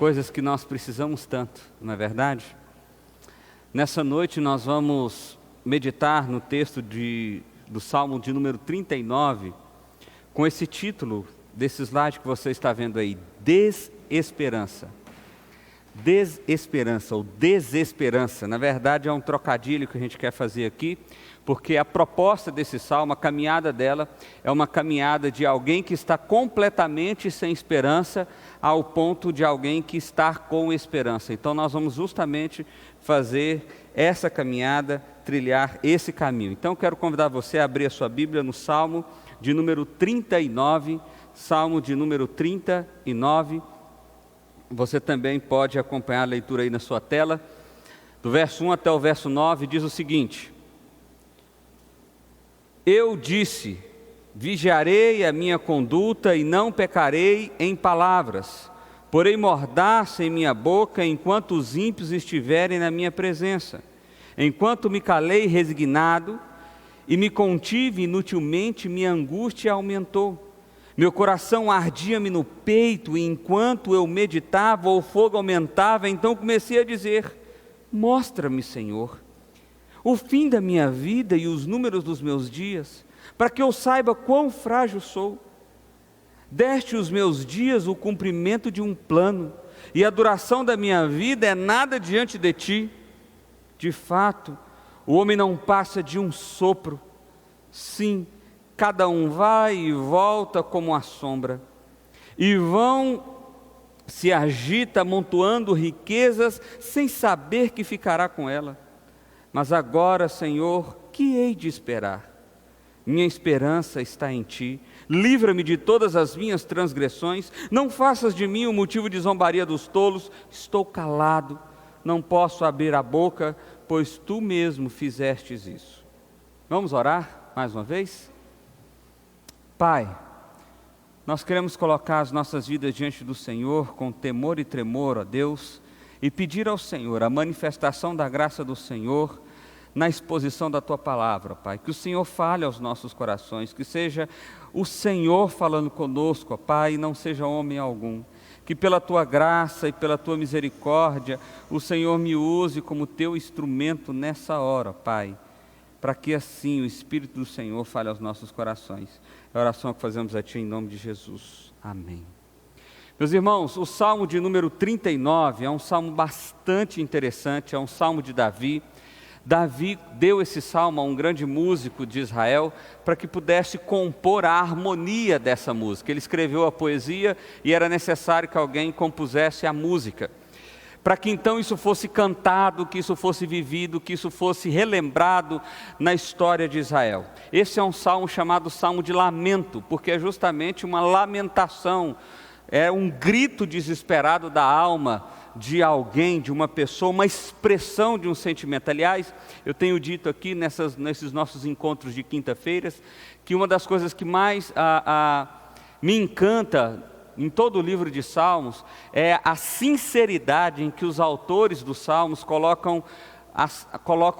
coisas que nós precisamos tanto, não é verdade? Nessa noite nós vamos meditar no texto do Salmo de número 39, com esse título desse slide que você está vendo aí, desesperança. Desesperança ou desesperança, na verdade é um trocadilho que a gente quer fazer aqui, porque a proposta desse salmo, a caminhada dela, é uma caminhada de alguém que está completamente sem esperança, ao ponto de alguém que está com esperança. Então nós vamos justamente fazer essa caminhada, trilhar esse caminho. Então eu quero convidar você a abrir a sua Bíblia no Salmo de número 39, Salmo de número 39, você também pode acompanhar a leitura aí na sua tela, do verso 1 até o verso 9, diz o seguinte: Eu disse, vigiarei a minha conduta e não pecarei em palavras, porém mordaça em minha boca enquanto os ímpios estiverem na minha presença. Enquanto me calei resignado e me contive inutilmente, minha angústia aumentou. Meu coração ardia-me no peito, e enquanto eu meditava, o fogo aumentava. Então comecei a dizer: mostra-me, Senhor, o fim da minha vida e os números dos meus dias, para que eu saiba quão frágil sou. Deste os meus dias o cumprimento de um plano, e a duração da minha vida é nada diante de ti. De fato, o homem não passa de um sopro. Sim, cada um vai e volta como a sombra. E vão se agita amontoando riquezas, sem saber que ficará com ela. Mas agora, Senhor, que hei de esperar? Minha esperança está em Ti. Livra-me de todas as minhas transgressões. Não faças de mim o motivo de zombaria dos tolos. Estou calado, não posso abrir a boca, pois Tu mesmo fizestes isso. Vamos orar mais uma vez? Pai, nós queremos colocar as nossas vidas diante do Senhor com temor e tremor, ó Deus, e pedir ao Senhor a manifestação da graça do Senhor na exposição da Tua palavra, Pai. Que o Senhor fale aos nossos corações, que seja o Senhor falando conosco, ó Pai, e não seja homem algum. Que pela Tua graça e pela Tua misericórdia, o Senhor me use como Teu instrumento nessa hora, Pai, para que assim o Espírito do Senhor fale aos nossos corações. É a oração que fazemos a Ti em nome de Jesus. Amém. Meus irmãos, o Salmo de número 39 é um salmo bastante interessante, é um salmo de Davi. Davi deu esse salmo a um grande músico de Israel para que pudesse compor a harmonia dessa música. Ele escreveu a poesia e era necessário que alguém compusesse a música, para que então isso fosse cantado, que isso fosse vivido, que isso fosse relembrado na história de Israel. Esse é um salmo chamado Salmo de Lamento, porque é justamente uma lamentação, é um grito desesperado da alma de alguém, de uma pessoa, uma expressão de um sentimento. Aliás, eu tenho dito aqui nesses nossos encontros de quinta-feiras, que uma das coisas que mais me encanta em todo o livro de Salmos é a sinceridade em que os autores dos Salmos colocam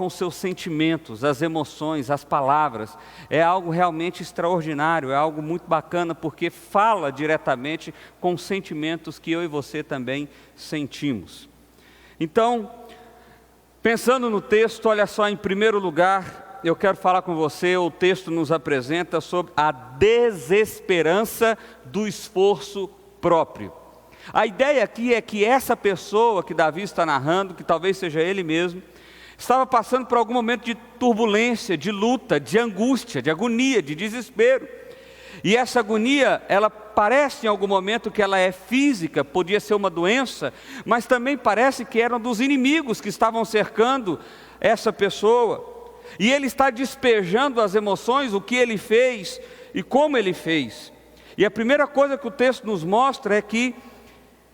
os seus sentimentos, as emoções, as palavras. É algo realmente extraordinário, é algo muito bacana, porque fala diretamente com sentimentos que eu e você também sentimos. Então, pensando no texto, olha só, em primeiro lugar, eu quero falar com você, o texto nos apresenta sobre a desesperança do esforço próprio. A ideia aqui é que essa pessoa que Davi está narrando, que talvez seja ele mesmo, estava passando por algum momento de turbulência, de luta, de angústia, de agonia, de desespero. E essa agonia, ela parece em algum momento que ela é física, podia ser uma doença, mas também parece que eram dos inimigos que estavam cercando essa pessoa. E ele está despejando as emoções, o que ele fez e como ele fez. E a primeira coisa que o texto nos mostra é que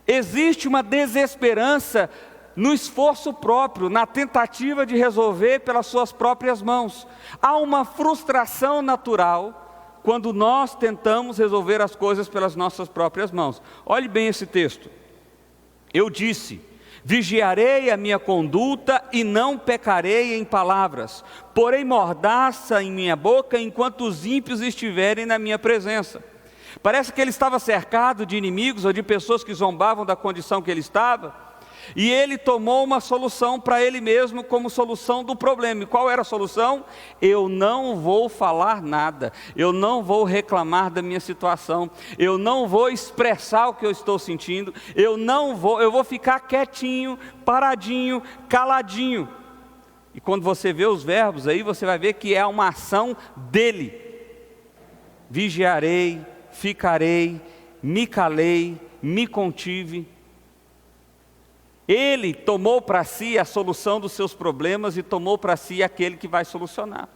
existe uma desesperança no esforço próprio, na tentativa de resolver pelas suas próprias mãos. Há uma frustração natural quando nós tentamos resolver as coisas pelas nossas próprias mãos. Olhe bem esse texto. Eu disse: vigiarei a minha conduta e não pecarei em palavras, porém mordaça em minha boca enquanto os ímpios estiverem na minha presença. Parece que ele estava cercado de inimigos ou de pessoas que zombavam da condição que ele estava, e ele tomou uma solução para ele mesmo como solução do problema. E qual era a solução? Eu não vou falar nada, eu não vou reclamar da minha situação, eu não vou expressar o que eu estou sentindo, eu vou ficar quietinho, paradinho, caladinho. E quando você vê os verbos aí, você vai ver que é uma ação dele. Vigiarei, ficarei, me calei, me contive. Ele tomou para si a solução dos seus problemas e tomou para si aquele que vai solucionar.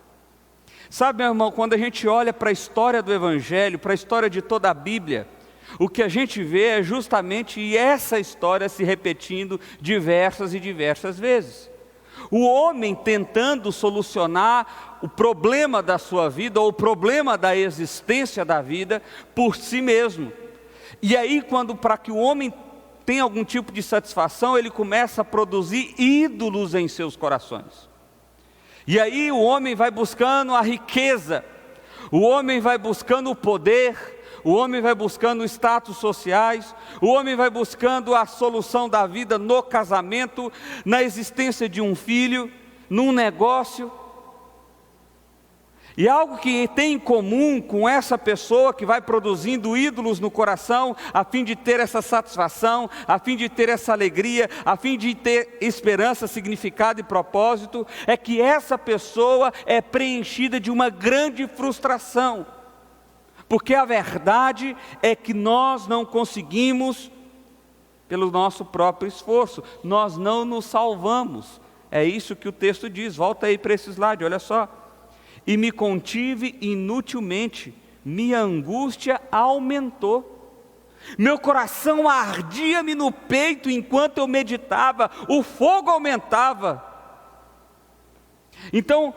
Sabe, meu irmão, quando a gente olha para a história do Evangelho, para a história de toda a Bíblia, o que a gente vê é justamente essa história se repetindo diversas e diversas vezes. O homem tentando solucionar o problema da sua vida, ou o problema da existência da vida, por si mesmo. E aí, para que o homem tenha algum tipo de satisfação, ele começa a produzir ídolos em seus corações. E aí o homem vai buscando a riqueza, o homem vai buscando o poder, o homem vai buscando status sociais, o homem vai buscando a solução da vida no casamento, na existência de um filho, num negócio. E algo que tem em comum com essa pessoa que vai produzindo ídolos no coração, a fim de ter essa satisfação, a fim de ter essa alegria, a fim de ter esperança, significado e propósito, é que essa pessoa é preenchida de uma grande frustração. Porque a verdade é que nós não conseguimos, pelo nosso próprio esforço, nós não nos salvamos. É isso que o texto diz. Volta aí para esse slide, olha só. E me contive inutilmente, minha angústia aumentou. Meu coração ardia-me no peito enquanto eu meditava, o fogo aumentava. Então,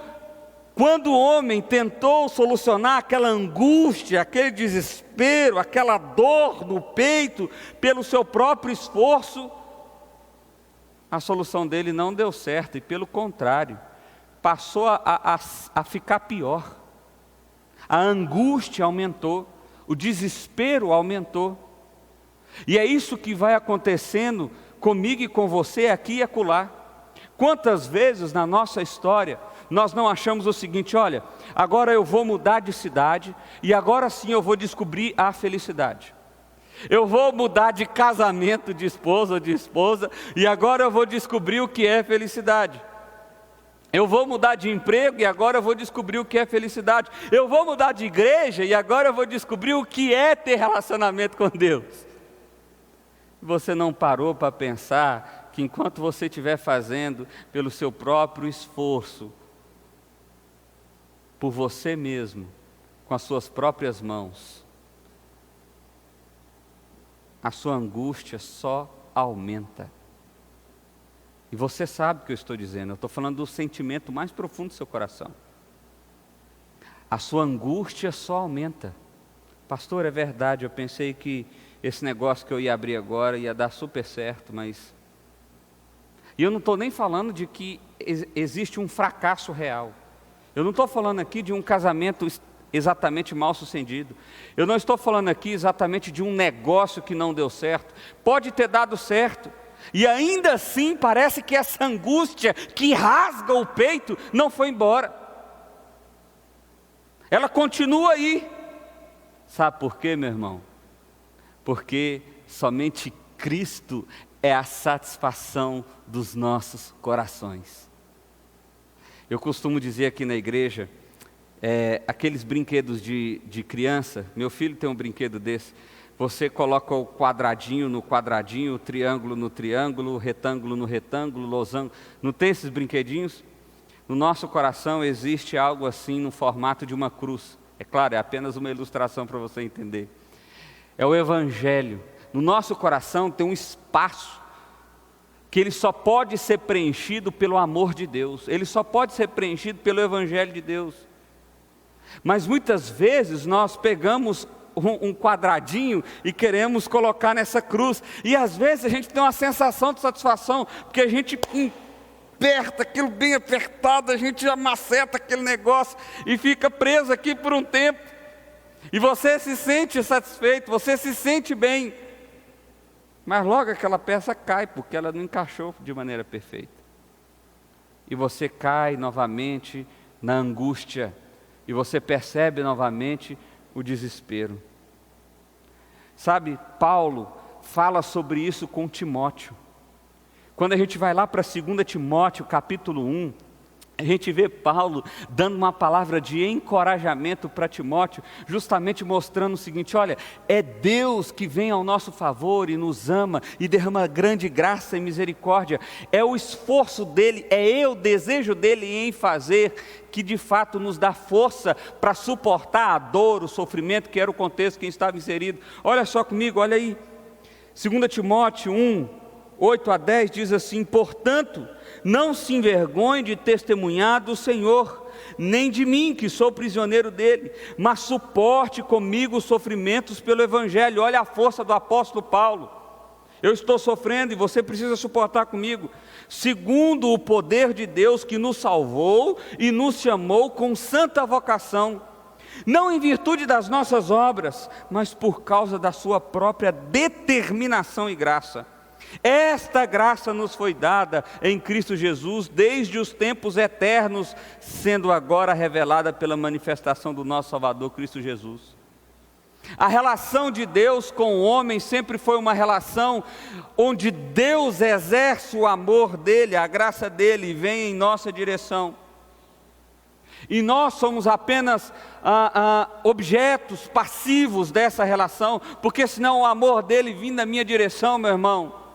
quando o homem tentou solucionar aquela angústia, aquele desespero, aquela dor no peito, pelo seu próprio esforço, a solução dele não deu certo, e pelo contrário, passou a ficar pior. A angústia aumentou, o desespero aumentou. E é isso que vai acontecendo comigo e com você aqui e acolá. Quantas vezes na nossa história nós não achamos o seguinte: olha, agora eu vou mudar de cidade e agora sim eu vou descobrir a felicidade. Eu vou mudar de casamento, de esposa ou de esposa, e agora eu vou descobrir o que é felicidade. Eu vou mudar de emprego e agora eu vou descobrir o que é felicidade. Eu vou mudar de igreja e agora eu vou descobrir o que é ter relacionamento com Deus. Você não parou para pensar que enquanto você estiver fazendo pelo seu próprio esforço, por você mesmo, com as suas próprias mãos, a sua angústia só aumenta. E você sabe o que eu estou dizendo, eu estou falando do sentimento mais profundo do seu coração. A sua angústia só aumenta. Pastor, é verdade, eu pensei que esse negócio que eu ia abrir agora ia dar super certo, mas... E eu não estou nem falando de que existe um fracasso real. Eu não estou falando aqui de um casamento exatamente mal sucedido. Eu não estou falando aqui exatamente de um negócio que não deu certo. Pode ter dado certo. E ainda assim parece que essa angústia que rasga o peito não foi embora. Ela continua aí. Sabe por quê, meu irmão? Porque somente Cristo é a satisfação dos nossos corações. Eu costumo dizer aqui na igreja, aqueles brinquedos de criança, meu filho tem um brinquedo desse. Você coloca o quadradinho no quadradinho, o triângulo no triângulo, o retângulo no retângulo, o losango. Não tem esses brinquedinhos? No nosso coração existe algo assim no formato de uma cruz. É claro, é apenas uma ilustração para você entender. É o Evangelho. No nosso coração tem um espaço que ele só pode ser preenchido pelo amor de Deus. Ele só pode ser preenchido pelo Evangelho de Deus. Mas muitas vezes nós pegamos um quadradinho e queremos colocar nessa cruz, e às vezes a gente tem uma sensação de satisfação, porque a gente aperta aquilo bem apertado, a gente amaceta aquele negócio e fica preso aqui por um tempo, E você se sente satisfeito, você se sente bem. Mas logo aquela peça cai, porque ela não encaixou de maneira perfeita. E você cai novamente na angústia, e você percebe novamente o desespero. Sabe, Paulo fala sobre isso com Timóteo. Quando a gente vai lá para 2 Timóteo, capítulo 1, a gente vê Paulo dando uma palavra de encorajamento para Timóteo, justamente mostrando o seguinte: olha, é Deus que vem ao nosso favor e nos ama e derrama grande graça e misericórdia. É o esforço dele, é o desejo dele em fazer, que de fato nos dá força para suportar a dor, o sofrimento, que era o contexto que estava inserido. Olha só comigo, olha aí, 2 Timóteo 1, 8 a 10 diz assim: portanto, não se envergonhe de testemunhar do Senhor, nem de mim, que sou prisioneiro dele, mas suporte comigo os sofrimentos pelo Evangelho. Olha a força do apóstolo Paulo. Eu estou sofrendo e você precisa suportar comigo, segundo o poder de Deus que nos salvou e nos chamou com santa vocação, não em virtude das nossas obras, mas por causa da sua própria determinação e graça. Esta graça nos foi dada em Cristo Jesus desde os tempos eternos, sendo agora revelada pela manifestação do nosso Salvador Cristo Jesus. A relação de Deus com o homem sempre foi uma relação onde Deus exerce o amor dele, a graça dele, e vem em nossa direção. E nós somos apenas objetos passivos dessa relação, porque senão o amor dele vindo na minha direção, meu irmão.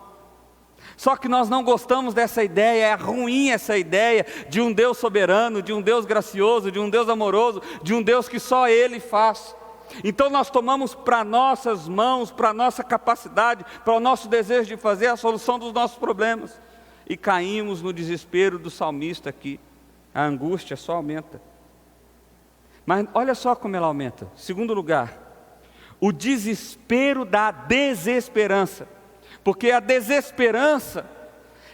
Só que nós não gostamos dessa ideia, é ruim essa ideia de um Deus soberano, de um Deus gracioso, de um Deus amoroso, de um Deus que só Ele faz. Então nós tomamos para nossas mãos, para a nossa capacidade, para o nosso desejo de fazer a solução dos nossos problemas. E caímos no desespero do salmista aqui. A angústia só aumenta. Mas olha só como ela aumenta. Segundo lugar, o desespero da desesperança. Porque a desesperança,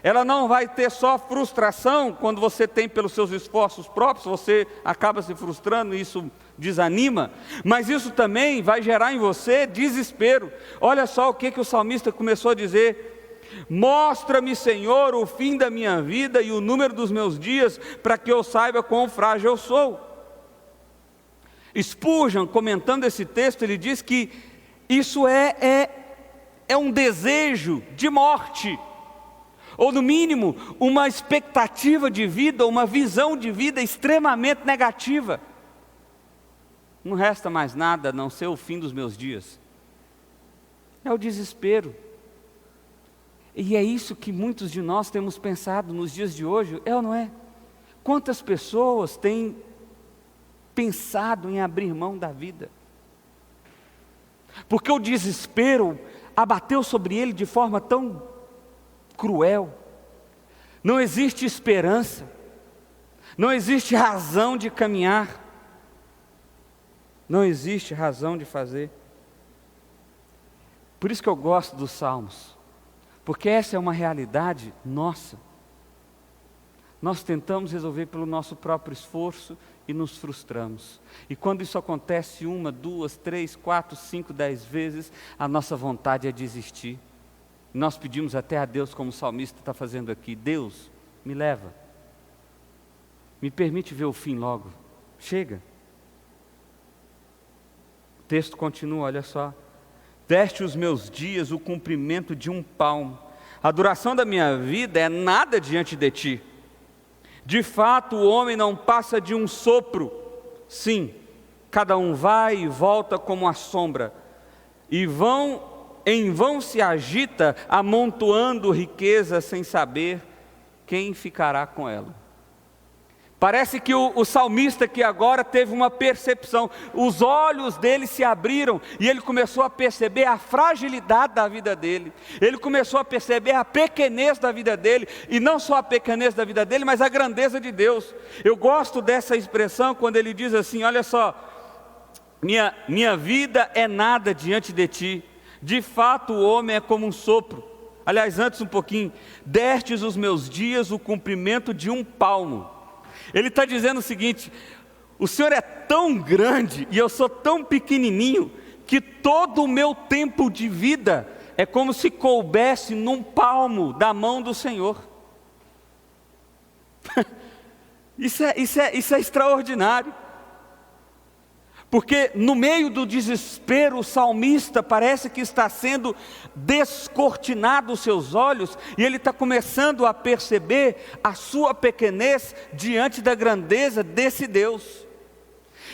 ela não vai ter só frustração quando você tem pelos seus esforços próprios, você acaba se frustrando e isso desanima, mas isso também vai gerar em você desespero. Olha só o que o salmista começou a dizer: mostra-me, Senhor, o fim da minha vida e o número dos meus dias, para que eu saiba quão frágil eu sou. Spurgeon, comentando esse texto, ele diz que isso é um desejo de morte, ou no mínimo, uma expectativa de vida, uma visão de vida extremamente negativa. Não resta mais nada a não ser o fim dos meus dias. É o desespero. E é isso que muitos de nós temos pensado nos dias de hoje, é ou não é? Quantas pessoas têm pensado em abrir mão da vida? Porque o desespero abateu sobre ele de forma tão cruel. Não existe esperança, não existe razão de caminhar, não existe razão de fazer. Por isso que eu gosto dos Salmos, porque essa é uma realidade nossa. Nós tentamos resolver pelo nosso próprio esforço e nos frustramos. E quando isso acontece 1, 2, 3, 4, 5, 10 vezes, a nossa vontade é desistir. Nós pedimos até a Deus, como o salmista está fazendo aqui: Deus, me leva, me permite ver o fim logo, chega. O texto continua, olha só: deste os meus dias o comprimento de um palmo, a duração da minha vida é nada diante de ti. De fato, o homem não passa de um sopro. Sim, cada um vai e volta como a sombra, e em vão se agita, amontoando riqueza sem saber quem ficará com ela. Parece que o salmista aqui agora teve uma percepção, os olhos dele se abriram e ele começou a perceber a fragilidade da vida dele, ele começou a perceber a pequenez da vida dele, e não só a pequenez da vida dele, mas a grandeza de Deus. Eu gosto dessa expressão quando ele diz assim: olha só, minha vida é nada diante de ti, de fato o homem é como um sopro. Aliás, antes um pouquinho: destes os meus dias o comprimento de um palmo. Ele está dizendo o seguinte: o Senhor é tão grande e eu sou tão pequenininho que todo o meu tempo de vida é como se coubesse num palmo da mão do Senhor. Isso é extraordinário. Porque no meio do desespero, o salmista parece que está sendo descortinado os seus olhos, e ele está começando a perceber a sua pequenez diante da grandeza desse Deus.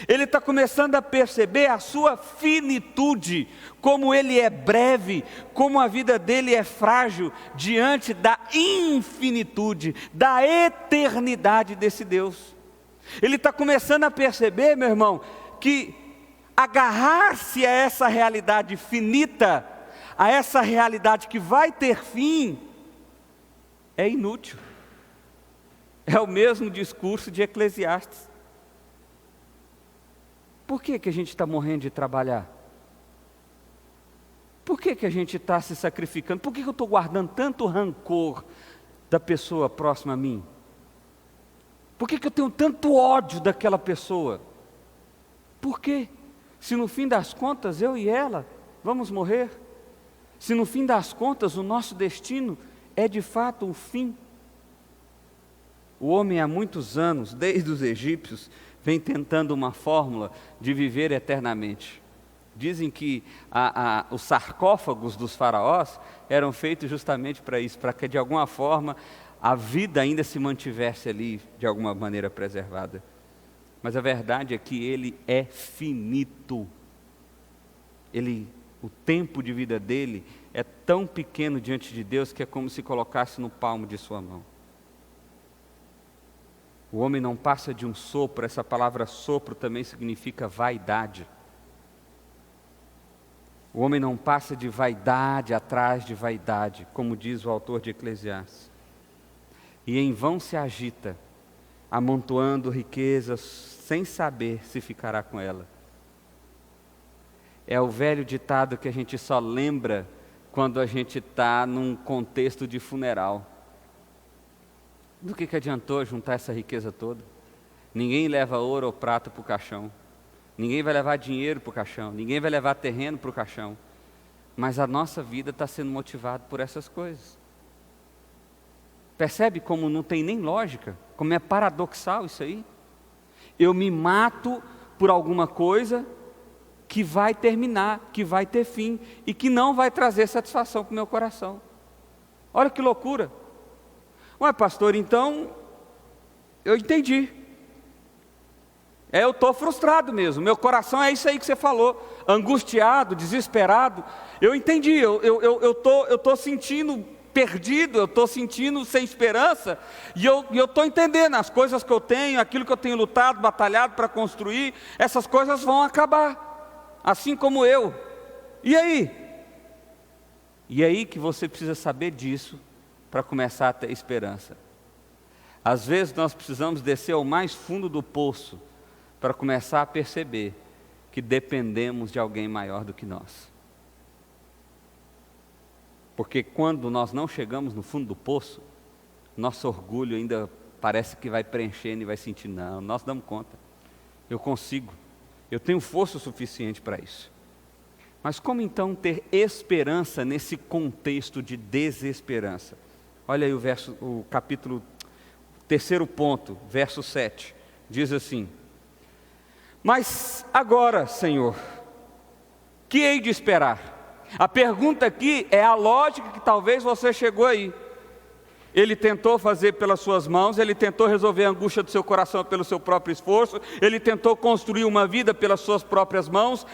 Ele está começando a perceber a sua finitude, como ele é breve, como a vida dele é frágil diante da infinitude, da eternidade desse Deus. Ele está começando a perceber, meu irmão, que agarrar-se a essa realidade finita, a essa realidade que vai ter fim, é inútil. É o mesmo discurso de Eclesiastes. Por que a gente está morrendo de trabalhar? Por que a gente está se sacrificando? Por que eu estou guardando tanto rancor da pessoa próxima a mim? Por que eu tenho tanto ódio daquela pessoa? Por quê? Se no fim das contas eu e ela vamos morrer, se no fim das contas o nosso destino é de fato o fim. O homem há muitos anos, desde os egípcios, vem tentando uma fórmula de viver eternamente. Dizem que os sarcófagos dos faraós eram feitos justamente para isso, para que de alguma forma a vida ainda se mantivesse ali, de alguma maneira preservada. Mas a verdade é que ele é finito. O tempo de vida dele é tão pequeno diante de Deus que é como se colocasse no palmo de sua mão. O homem não passa de um sopro. Essa palavra sopro também significa vaidade. O homem não passa de vaidade atrás de vaidade, como diz o autor de Eclesiastes. E em vão se agita, amontoando riquezas, sem saber se ficará com ela. É o velho ditado que a gente só lembra quando a gente está num contexto de funeral. Do que adiantou juntar essa riqueza toda? Ninguém leva ouro ou prata para o caixão. Ninguém vai levar dinheiro para o caixão. Ninguém vai levar terreno para o caixão. Mas a nossa vida está sendo motivada por essas coisas. Percebe como não tem nem lógica? Como é paradoxal isso aí? Eu me mato por alguma coisa que vai terminar, que vai ter fim e que não vai trazer satisfação para o meu coração. Olha que loucura. Ué, pastor, então eu entendi. Eu estou frustrado mesmo, meu coração é isso aí que você falou, angustiado, desesperado. Eu entendi, eu estou sentindo perdido, eu estou sentindo sem esperança, e eu estou entendendo, as coisas que eu tenho, aquilo que eu tenho lutado, batalhado para construir, essas coisas vão acabar, assim como eu. E aí? E aí que você precisa saber disso, para começar a ter esperança. Às vezes nós precisamos descer ao mais fundo do poço, para começar a perceber que dependemos de alguém maior do que nós. Porque quando nós não chegamos no fundo do poço, nosso orgulho ainda parece que vai preenchendo e vai sentindo, não, nós damos conta, eu consigo, eu tenho força suficiente para isso. Mas como então ter esperança nesse contexto de desesperança? Olha aí o capítulo, terceiro ponto, verso 7, diz assim: mas agora, Senhor, que hei de esperar? A pergunta aqui é a lógica que talvez você chegou aí. Ele tentou fazer pelas suas mãos, ele tentou resolver a angústia do seu coração pelo seu próprio esforço, ele tentou construir uma vida pelas suas próprias mãos,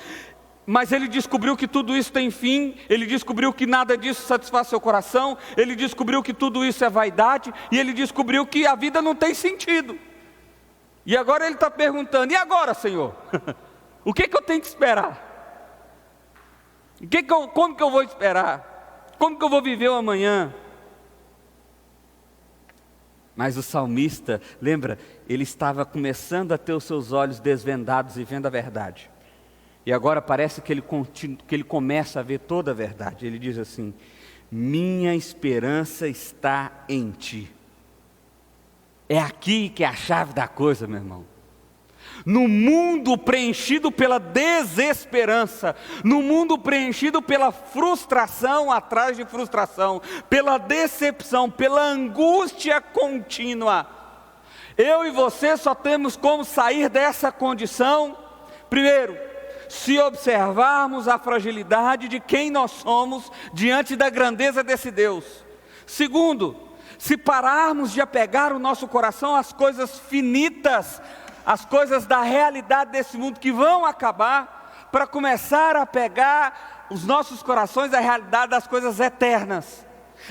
mas ele descobriu que tudo isso tem fim, ele descobriu que nada disso satisfaz seu coração, ele descobriu que tudo isso é vaidade, e ele descobriu que a vida não tem sentido. E agora ele está perguntando: e agora, Senhor? O que eu tenho que esperar? Como que eu vou esperar? Como que eu vou viver o amanhã? Mas o salmista, lembra, ele estava começando a ter os seus olhos desvendados e vendo a verdade. E agora parece que ele começa a ver toda a verdade. Ele diz assim: minha esperança está em Ti. É aqui que é a chave da coisa, meu irmão. No mundo preenchido pela desesperança, no mundo preenchido pela frustração atrás de frustração, pela decepção, pela angústia contínua, eu e você só temos como sair dessa condição, primeiro, se observarmos a fragilidade de quem nós somos diante da grandeza desse Deus. Segundo, se pararmos de apegar o nosso coração às coisas finitas, as coisas da realidade desse mundo que vão acabar, para começar a pegar os nossos corações à realidade das coisas eternas.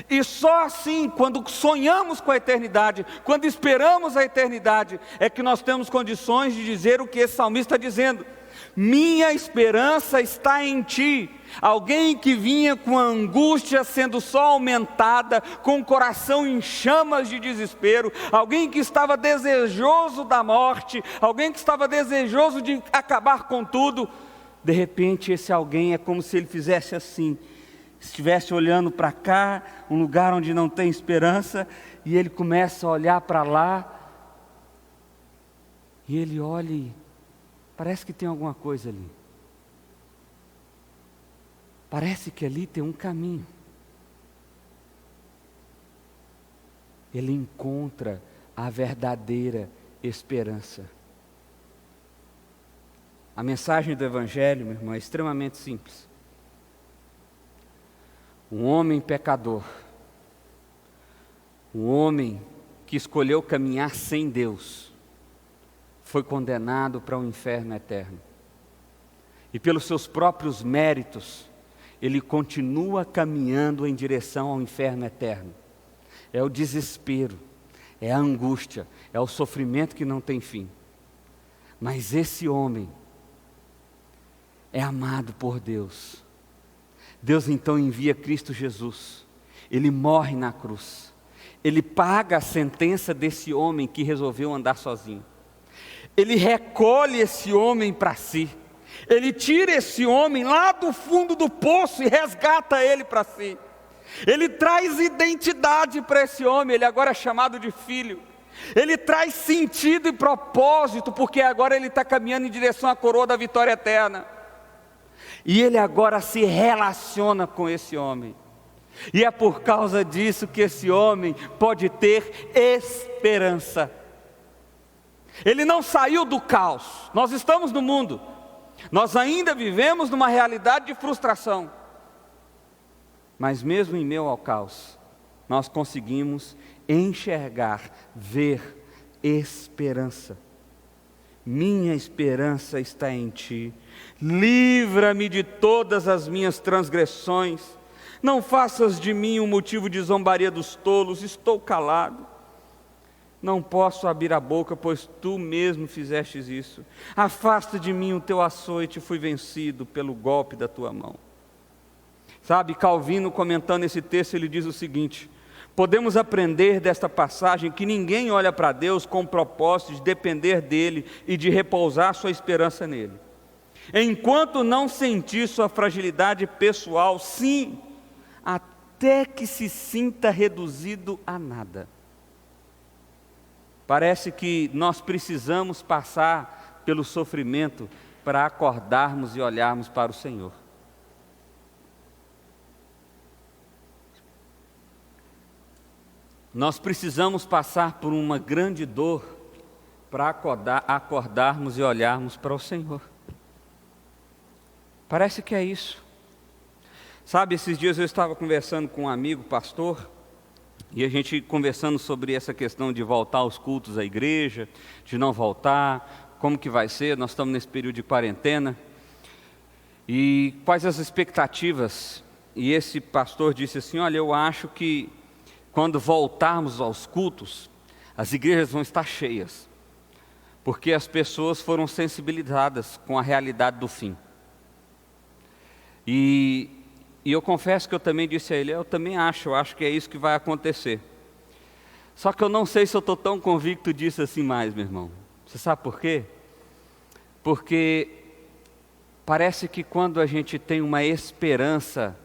E só assim, quando sonhamos com a eternidade, quando esperamos a eternidade, é que nós temos condições de dizer o que esse salmista está dizendo: minha esperança está em Ti. Alguém que vinha com a angústia sendo só aumentada, com o coração em chamas de desespero, alguém que estava desejoso da morte, alguém que estava desejoso de acabar com tudo. De repente esse alguém é como se ele fizesse assim, estivesse olhando para cá, um lugar onde não tem esperança, e ele começa a olhar para lá, e ele olha e parece que tem alguma coisa ali. Parece que ali tem um caminho. Ele encontra a verdadeira esperança. A mensagem do Evangelho, meu irmão, é extremamente simples. Um homem pecador, um homem que escolheu caminhar sem Deus, foi condenado para um inferno eterno. E pelos seus próprios méritos, ele continua caminhando em direção ao inferno eterno. É o desespero, é a angústia, é o sofrimento que não tem fim. Mas esse homem é amado por Deus. Deus então envia Cristo Jesus. Ele morre na cruz. Ele paga a sentença desse homem que resolveu andar sozinho. Ele recolhe esse homem para si. Ele tira esse homem lá do fundo do poço e resgata ele para si. Ele traz identidade para esse homem, ele agora é chamado de filho. Ele traz sentido e propósito, porque agora ele está caminhando em direção à coroa da vitória eterna. E ele agora se relaciona com esse homem. E é por causa disso que esse homem pode ter esperança. Ele não saiu do caos, nós estamos no mundo. Nós ainda vivemos numa realidade de frustração. Mas mesmo em meio ao caos, nós conseguimos enxergar, ver esperança. Minha esperança está em Ti. Livra-me de todas as minhas transgressões. Não faças de mim um motivo de zombaria dos tolos. Estou calado. Não posso abrir a boca, pois Tu mesmo fizestes isso. Afasta de mim o Teu açoite, fui vencido pelo golpe da Tua mão. Sabe, Calvino, comentando esse texto, ele diz o seguinte: podemos aprender desta passagem que ninguém olha para Deus com o propósito de depender dEle e de repousar sua esperança nele. Enquanto não sentir sua fragilidade pessoal, sim, até que se sinta reduzido a nada. Parece que nós precisamos passar pelo sofrimento para acordarmos e olharmos para o Senhor. Nós precisamos passar por uma grande dor para acordarmos e olharmos para o Senhor. Parece que é isso. Sabe, esses dias eu estava conversando com um amigo, pastor, e a gente conversando sobre essa questão de voltar aos cultos à igreja, de não voltar, como que vai ser, nós estamos nesse período de quarentena, e quais as expectativas. E esse pastor disse assim: olha, eu acho que quando voltarmos aos cultos, as igrejas vão estar cheias, porque as pessoas foram sensibilizadas com a realidade do fim. E eu confesso que eu também disse a ele, eu também acho que é isso que vai acontecer. Só que eu não sei se eu estou tão convicto disso assim mais, meu irmão. Você sabe por quê? Porque parece que quando a gente tem uma esperança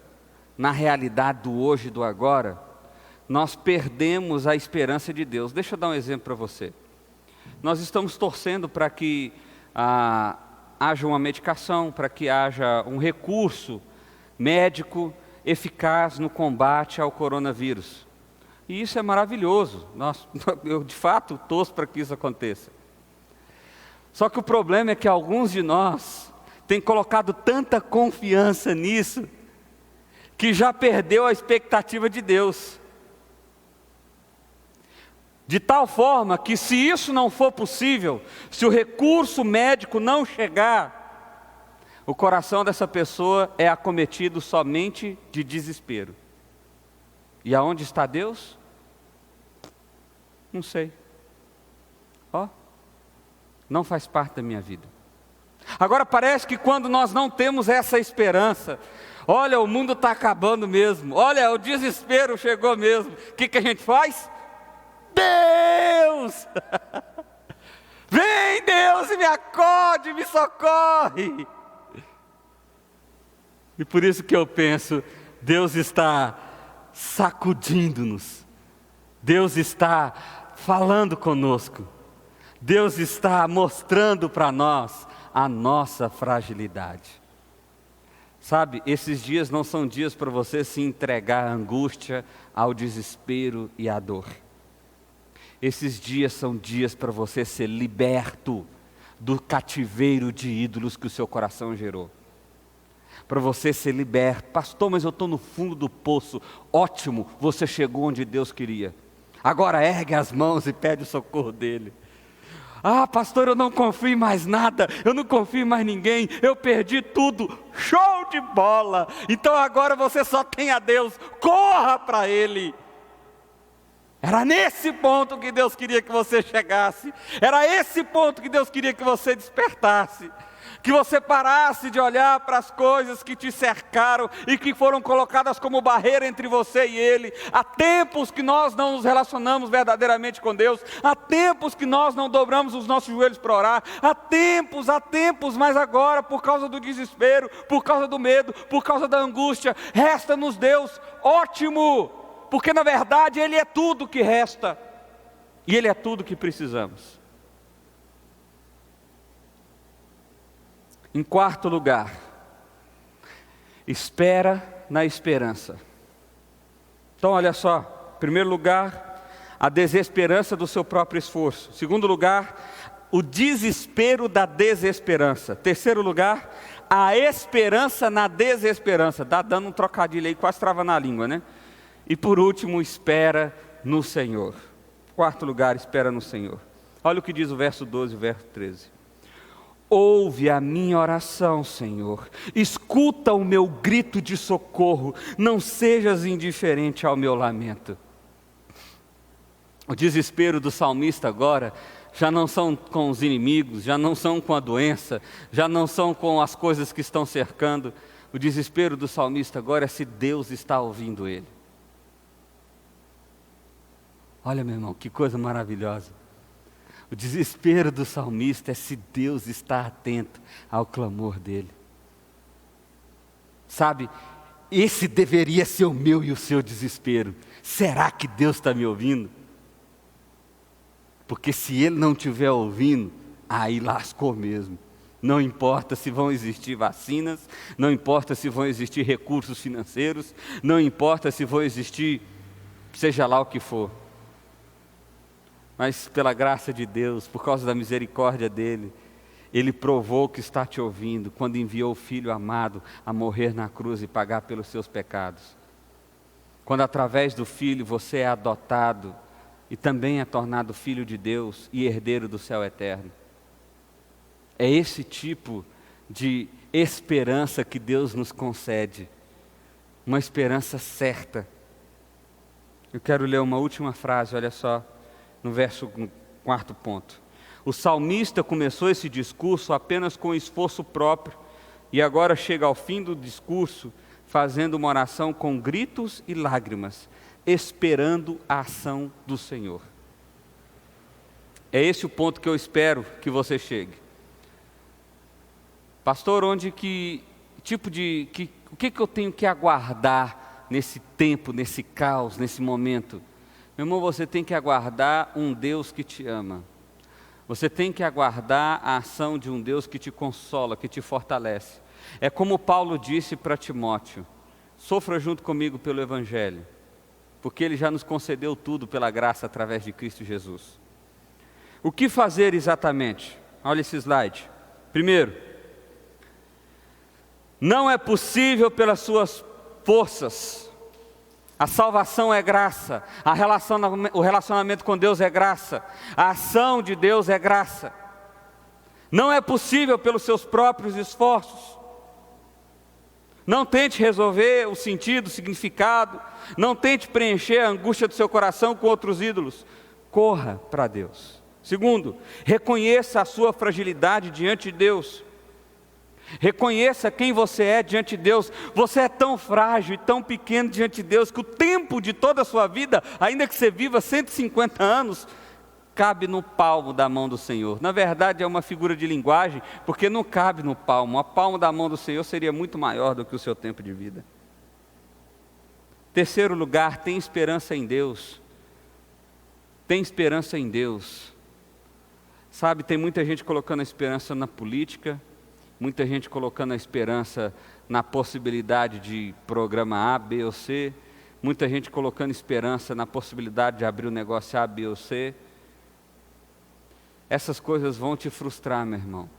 na realidade do hoje e do agora, nós perdemos a esperança de Deus. Deixa eu dar um exemplo para você. Nós estamos torcendo para que haja uma medicação, para que haja um recurso médico eficaz no combate ao coronavírus. E isso é maravilhoso. Eu de fato torço para que isso aconteça. Só que o problema é que alguns de nós têm colocado tanta confiança nisso, que já perdeu a expectativa de Deus. De tal forma que, se isso não for possível, se o recurso médico não chegar, o coração dessa pessoa é acometido somente de desespero. E aonde está Deus? Não sei. Não faz parte da minha vida. Agora parece que quando nós não temos essa esperança, olha, o mundo está acabando mesmo, olha, o desespero chegou mesmo, o que a gente faz? Deus! Vem Deus e me acode, me socorre! E por isso que eu penso, Deus está sacudindo-nos, Deus está falando conosco, Deus está mostrando para nós a nossa fragilidade. Sabe, esses dias não são dias para você se entregar à angústia, ao desespero e à dor. Esses dias são dias para você ser liberto do cativeiro de ídolos que o seu coração gerou. Para você ser liberto. Pastor, mas eu estou no fundo do poço. Ótimo, você chegou onde Deus queria. Agora ergue as mãos e pede o socorro dEle. Ah, pastor, eu não confio em mais nada, eu não confio em mais ninguém, eu perdi tudo. Show de bola! Então agora você só tem a Deus, corra para Ele. Era nesse ponto que Deus queria que você chegasse, era esse ponto que Deus queria que você despertasse, que você parasse de olhar para as coisas que te cercaram e que foram colocadas como barreira entre você e Ele. Há tempos que nós não nos relacionamos verdadeiramente com Deus, há tempos que nós não dobramos os nossos joelhos para orar, há tempos, mas agora, por causa do desespero, por causa do medo, por causa da angústia, resta-nos Deus. Ótimo, porque na verdade Ele é tudo que resta, e Ele é tudo que precisamos. Em quarto lugar, espera na esperança. Então olha só, em primeiro lugar, a desesperança do seu próprio esforço. Segundo lugar, o desespero da desesperança. Terceiro lugar, a esperança na desesperança. Está dando um trocadilho aí, quase trava na língua, né? E por último, espera no Senhor. Quarto lugar, espera no Senhor. Olha o que diz o verso 12 e o verso 13. Ouve a minha oração, Senhor, escuta o meu grito de socorro, não sejas indiferente ao meu lamento. O desespero do salmista agora já não são com os inimigos, já não são com a doença, já não são com as coisas que estão cercando. O desespero do salmista agora é se Deus está ouvindo ele. Olha, meu irmão, que coisa maravilhosa. O desespero do salmista é se Deus está atento ao clamor dele. Sabe, esse deveria ser o meu e o seu desespero. Será que Deus está me ouvindo? Porque se Ele não estiver ouvindo, aí lascou mesmo. Não importa se vão existir vacinas, não importa se vão existir recursos financeiros, não importa se vão existir, seja lá o que for. Mas pela graça de Deus, por causa da misericórdia dEle, Ele provou que está te ouvindo, quando enviou o Filho amado a morrer na cruz e pagar pelos seus pecados. Quando através do Filho você é adotado, e também é tornado filho de Deus e herdeiro do céu eterno. É esse tipo de esperança que Deus nos concede, uma esperança certa. Eu quero ler uma última frase, olha só. No quarto ponto. O salmista começou esse discurso apenas com esforço próprio, e agora chega ao fim do discurso, fazendo uma oração com gritos e lágrimas, esperando a ação do Senhor. É esse o ponto que eu espero que você chegue. Pastor, o que eu tenho que aguardar nesse tempo, nesse caos, nesse momento? Meu irmão, você tem que aguardar um Deus que te ama, Você tem que aguardar a ação de um Deus que te consola, que te fortalece. É como Paulo disse para Timóteo: sofra junto comigo pelo Evangelho, porque Ele já nos concedeu tudo pela graça através de Cristo Jesus. O que fazer exatamente? Olha esse slide. Primeiro, não é possível pelas suas forças. A salvação é graça, o relacionamento com Deus é graça, a ação de Deus é graça. Não é possível pelos seus próprios esforços. Não tente resolver o sentido, o significado, não tente preencher a angústia do seu coração com outros ídolos. Corra para Deus. Segundo, reconheça a sua fragilidade diante de Deus. Reconheça quem você é diante de Deus. Você é tão frágil e tão pequeno diante de Deus que o tempo de toda a sua vida, ainda que você viva 150 anos, cabe no palmo da mão do Senhor. Na verdade é uma figura de linguagem, porque não cabe no palmo. A palma da mão do Senhor seria muito maior do que o seu tempo de vida. Terceiro lugar, tem esperança em Deus. Tem esperança em Deus. Sabe, tem muita gente colocando a esperança na política, muita gente colocando a esperança na possibilidade de programa A, B ou C, muita gente colocando esperança na possibilidade de abrir o negócio A, B ou C. Essas coisas vão te frustrar, meu irmão.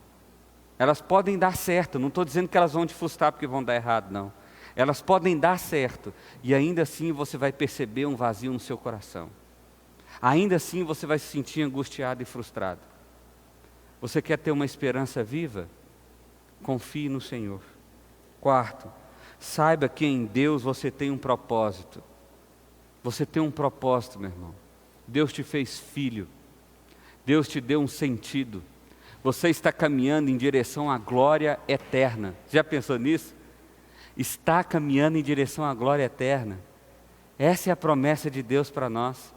Elas podem dar certo, não estou dizendo que elas vão te frustrar porque vão dar errado, não. Elas podem dar certo, e ainda assim você vai perceber um vazio no seu coração. Ainda assim você vai se sentir angustiado e frustrado. Você quer ter uma esperança viva? Confie no Senhor. Quarto, saiba que em Deus você tem um propósito. Você tem um propósito, meu irmão. Deus te fez filho. Deus te deu um sentido. Você está caminhando em direção à glória eterna. Já pensou nisso? Está caminhando em direção à glória eterna. Essa é a promessa de Deus para nós.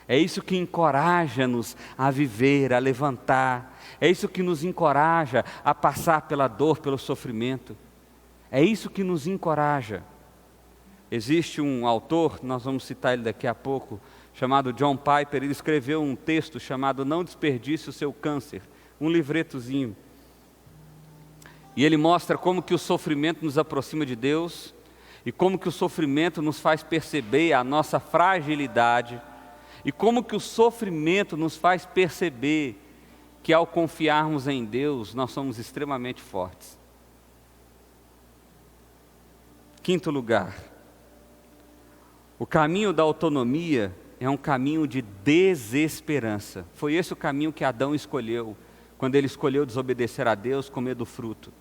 É isso que encoraja-nos a viver, a levantar. É isso que nos encoraja a passar pela dor, pelo sofrimento. É isso que nos encoraja. Existe um autor, nós vamos citar ele daqui a pouco, chamado John Piper. Ele escreveu um texto chamado Não Desperdice o Seu Câncer, um livretozinho. E ele mostra como que o sofrimento nos aproxima de Deus e como que o sofrimento nos faz perceber a nossa fragilidade. E como que o sofrimento nos faz perceber que ao confiarmos em Deus, nós somos extremamente fortes. Quinto lugar, o caminho da autonomia é um caminho de desesperança. Foi esse o caminho que Adão escolheu, quando ele escolheu desobedecer a Deus, comer do fruto.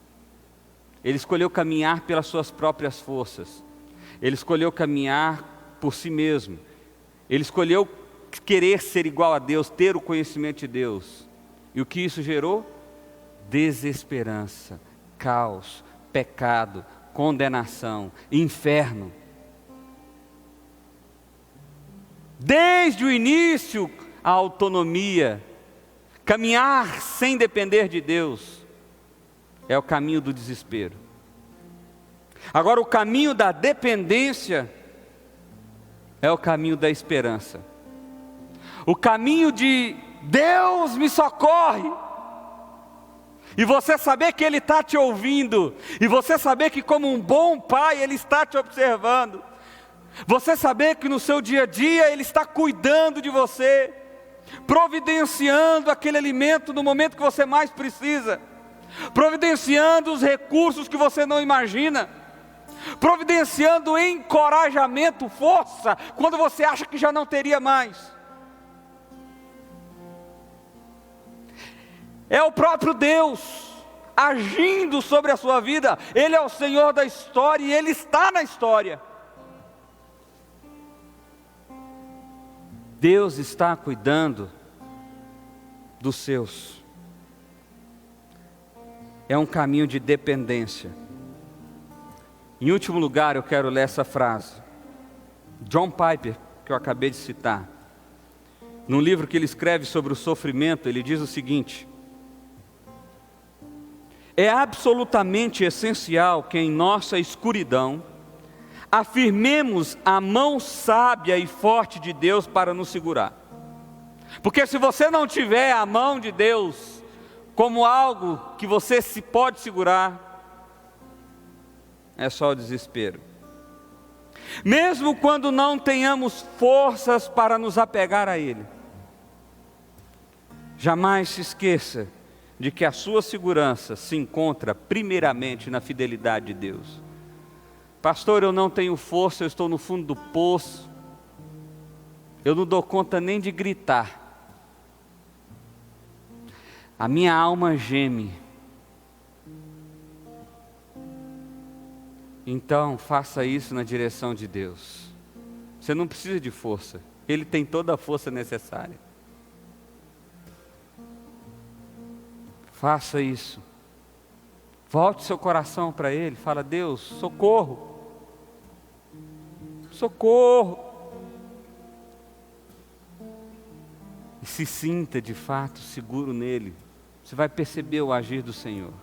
Ele escolheu caminhar pelas suas próprias forças. Ele escolheu caminhar por si mesmo. Ele escolheu querer ser igual a Deus, ter o conhecimento de Deus. E o que isso gerou? Desesperança, caos, pecado, condenação, inferno. Desde o início, a autonomia, caminhar sem depender de Deus, é o caminho do desespero. Agora, o caminho da dependência é o caminho da esperança. O caminho de Deus me socorre, e você saber que Ele está te ouvindo, e você saber que como um bom pai Ele está te observando, você saber que no seu dia a dia Ele está cuidando de você, providenciando aquele alimento no momento que você mais precisa, providenciando os recursos que você não imagina, providenciando encorajamento, força, quando você acha que já não teria mais. É o próprio Deus agindo sobre a sua vida. Ele é o Senhor da história e Ele está na história. Deus está cuidando dos seus. É um caminho de dependência. Em último lugar, eu quero ler essa frase. John Piper, que eu acabei de citar. Num livro que ele escreve sobre o sofrimento, ele diz o seguinte: é absolutamente essencial que em nossa escuridão afirmemos a mão sábia e forte de Deus para nos segurar. Porque se você não tiver a mão de Deus como algo que você se pode segurar, é só o desespero. Mesmo quando não tenhamos forças para nos apegar a Ele, jamais se esqueça de que a sua segurança se encontra primeiramente na fidelidade de Deus. Pastor, eu não tenho força, eu estou no fundo do poço, eu não dou conta nem de gritar. A minha alma geme. Então, faça isso na direção de Deus. Você não precisa de força, Ele tem toda a força necessária. Faça isso. Volte seu coração para Ele, fala: Deus, socorro. Socorro. E se sinta de fato seguro nele. Você vai perceber o agir do Senhor.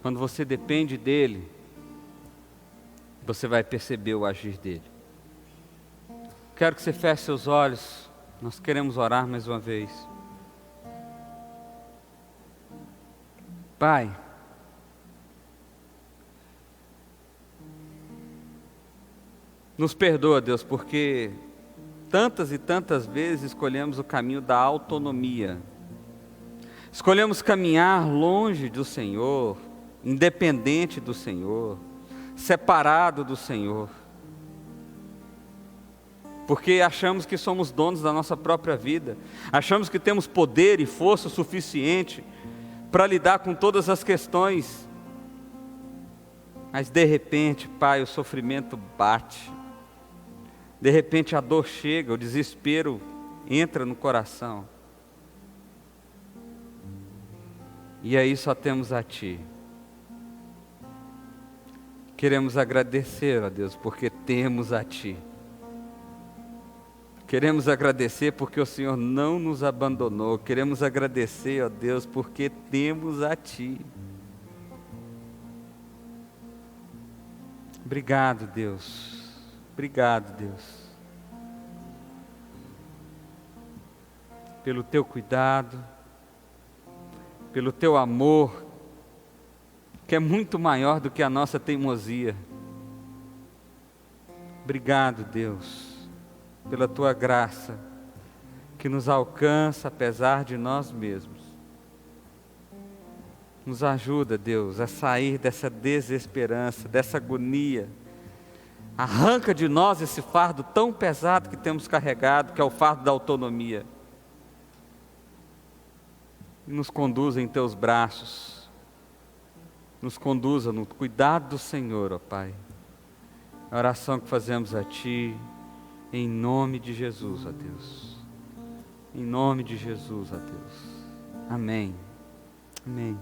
Quando você depende dele, você vai perceber o agir dele. Quero que você feche seus olhos. Nós queremos orar mais uma vez. Pai, nos perdoa, Deus, porque tantas e tantas vezes escolhemos o caminho da autonomia. Escolhemos caminhar longe do Senhor, independente do Senhor, separado do Senhor. Porque achamos que somos donos da nossa própria vida. Achamos que temos poder e força suficiente para lidar com todas as questões. Mas de repente, Pai, o sofrimento bate. De repente a dor chega, o desespero entra no coração. E aí só temos a Ti. Queremos agradecer, ó Deus, porque temos a Ti. Queremos agradecer porque o Senhor não nos abandonou. Queremos agradecer, ó Deus, porque temos a Ti. Obrigado, Deus. Obrigado, Deus. Pelo Teu cuidado, pelo Teu amor, que é muito maior do que a nossa teimosia. Obrigado, Deus, pela Tua graça, que nos alcança apesar de nós mesmos. Nos ajuda, Deus, a sair dessa desesperança, dessa agonia. Arranca de nós esse fardo tão pesado que temos carregado, que é o fardo da autonomia. E nos conduza em Teus braços. Nos conduza no cuidado do Senhor, ó Pai. A oração que fazemos a Ti, em nome de Jesus, ó Deus. Em nome de Jesus, ó Deus. Amém. Amém.